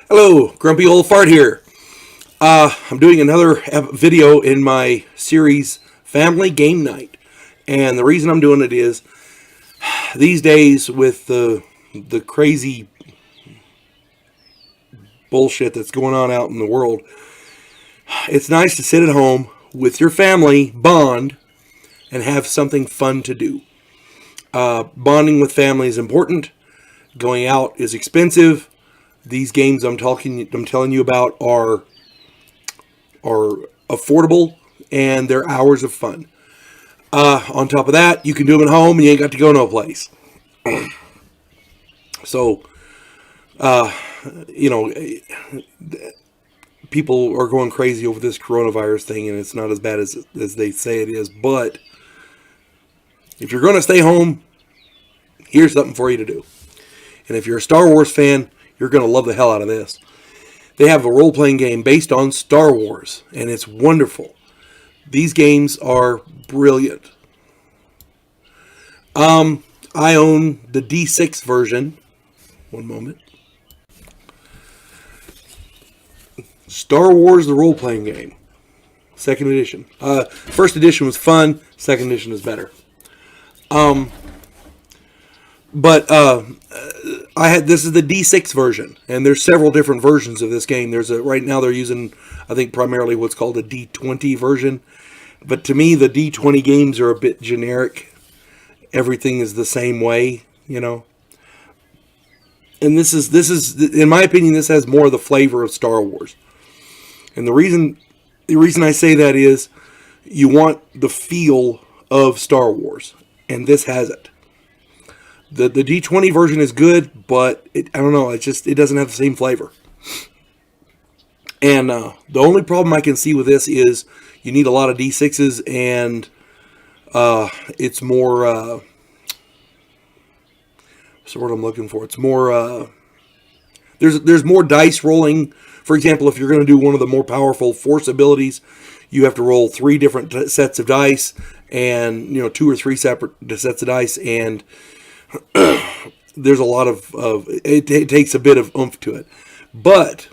Hello, Grumpy Old Fart here. I'm doing another video in my series Family Game Night. And the reason I'm doing it is these days with the crazy bullshit that's going on out in the world, it's nice to sit at home with your family, bond, and have something fun to do. Bonding with family is important. Going out is expensive. These games I'm telling you about are affordable and they're hours of fun. On top of that, you can do them at home and you ain't got to go no place. So, you know, people are going crazy over this coronavirus thing, and it's not as bad as they say it is. But if you're going to stay home, here's something for you to do. And if you're a Star Wars fan, you're going to love the hell out of this. They have a role-playing game based on Star Wars, and it's wonderful. These games are brilliant. I own the D6 version. One moment. Star Wars, the role-playing game. Second edition. First edition was fun. Second edition is better. But this is the D6 version, and there's several different versions of this game. Right now they're using, I think, primarily what's called a D20 version. But to me, the D20 games are a bit generic. Everything is the same way, you know. And this is, in my opinion, this has more of the flavor of Star Wars. And the reason I say that is, you want the feel of Star Wars, and this has it. The D20 version is good, but I don't know. It doesn't have the same flavor. And the only problem I can see with this is you need a lot of D6s, and it's more. What's the word I'm looking for? It's more. There's more dice rolling. For example, if you're going to do one of the more powerful Force abilities, you have to roll 3 different sets of dice, and 2 or 3 separate sets of dice, and there's a lot of it takes a bit of oomph to it. But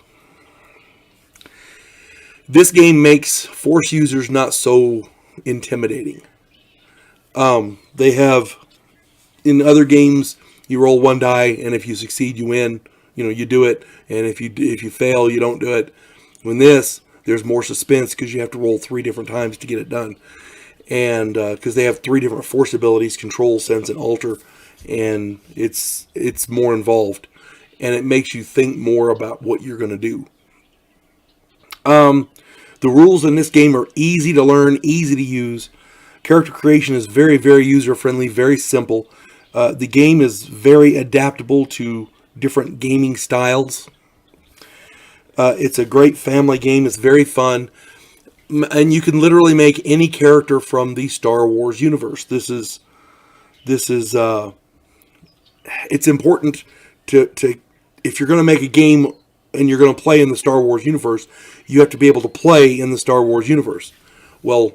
this game makes Force users not so intimidating. They have, in other games, you roll 1 die, and if you succeed, you win. You do it, and if you fail, you don't do it. When there's more suspense because you have to roll 3 different times to get it done, and because they have 3 different Force abilities: Control, Sense, and Alter. And it's more involved, and it makes you think more about what you're going to do. The rules in this game are easy to learn, easy to use. Character creation is very, very user-friendly, very simple. The game is very adaptable to different gaming styles. It's a great family game. It's very fun, and you can literally make any character from the Star Wars universe. This is it's important to if you're going to make a game and you're going to play in the Star Wars universe, you have to be able to play in the Star Wars universe. Well,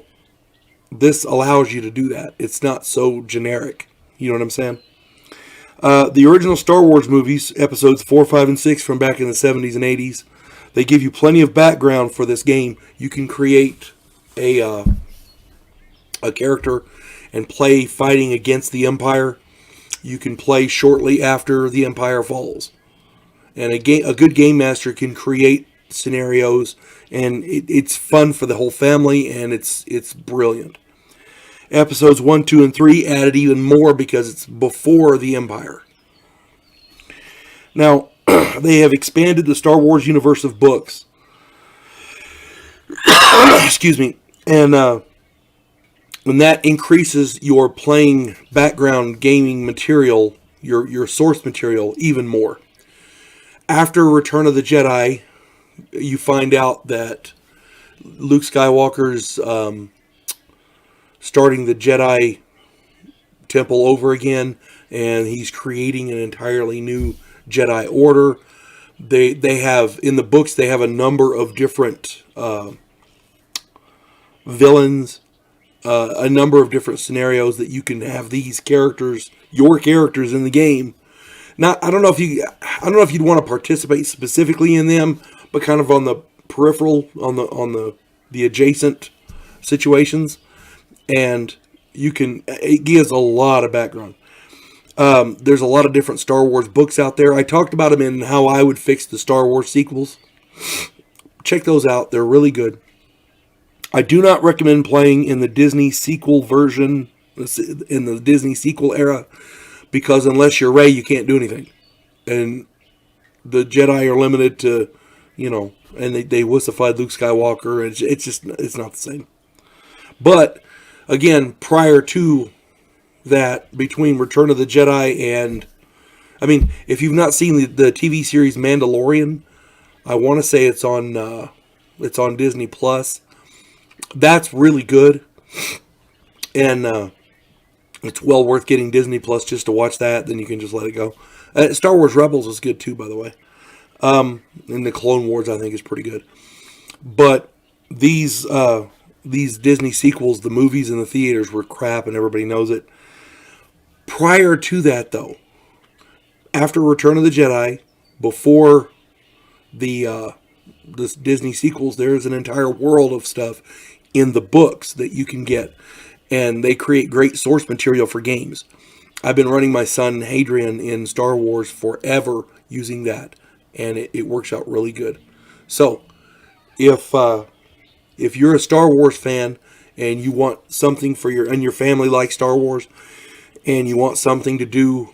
this allows you to do that. It's not so generic. You know what I'm saying? The original Star Wars movies, episodes 4, 5, and 6 from back in the 70s and 80s, they give you plenty of background for this game. You can create a character and play fighting against the Empire. You can play shortly after the Empire falls. And a good game master can create scenarios, and it's fun for the whole family, and it's brilliant. Episodes 1, 2, and 3 added even more because it's before the Empire. Now, they have expanded the Star Wars universe of books. Excuse me. And that increases your playing background gaming material, your source material, even more. After Return of the Jedi, you find out that Luke Skywalker's starting the Jedi Temple over again, and he's creating an entirely new Jedi Order. They have, in the books, they have a number of different villains, a number of different scenarios that you can have these characters, your characters in the game, Not, I don't know if you'd want to participate specifically in them, but kind of on the peripheral, on the adjacent situations, and it gives a lot of background. There's a lot of different Star Wars books out there. I talked about them in How I Would Fix the Star Wars Sequels. Check those out. They're really good. I do not recommend playing in the Disney sequel version, in the Disney sequel era, because unless you're Rey, you can't do anything. And the Jedi are limited to, and they wussified Luke Skywalker. And it's not the same. But, again, prior to that, between Return of the Jedi and, if you've not seen the TV series Mandalorian, I want to say it's on Disney Plus. That's really good, and it's well worth getting Disney Plus just to watch that. Then you can just let it go. Star Wars Rebels is good too, by the way. And the Clone Wars, I think, is pretty good. But these Disney sequels, the movies in the theaters were crap, and everybody knows it. Prior to that, though, after Return of the Jedi, before the Disney sequels, there's an entire world of stuff in the books that you can get, and they create great source material for games. I've been running my son Hadrian in Star Wars forever using that, and it works out really good. So if you're a Star Wars fan and you want something for your family like Star Wars, and you want something to do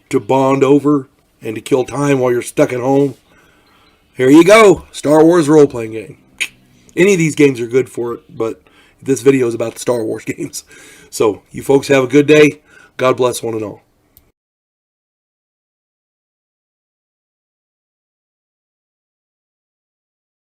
to bond over and to kill time while you're stuck at home, here you go. Star Wars role-playing game. Any of these games are good for it, but this video is about the Star Wars games. So, you folks have a good day. God bless one and all.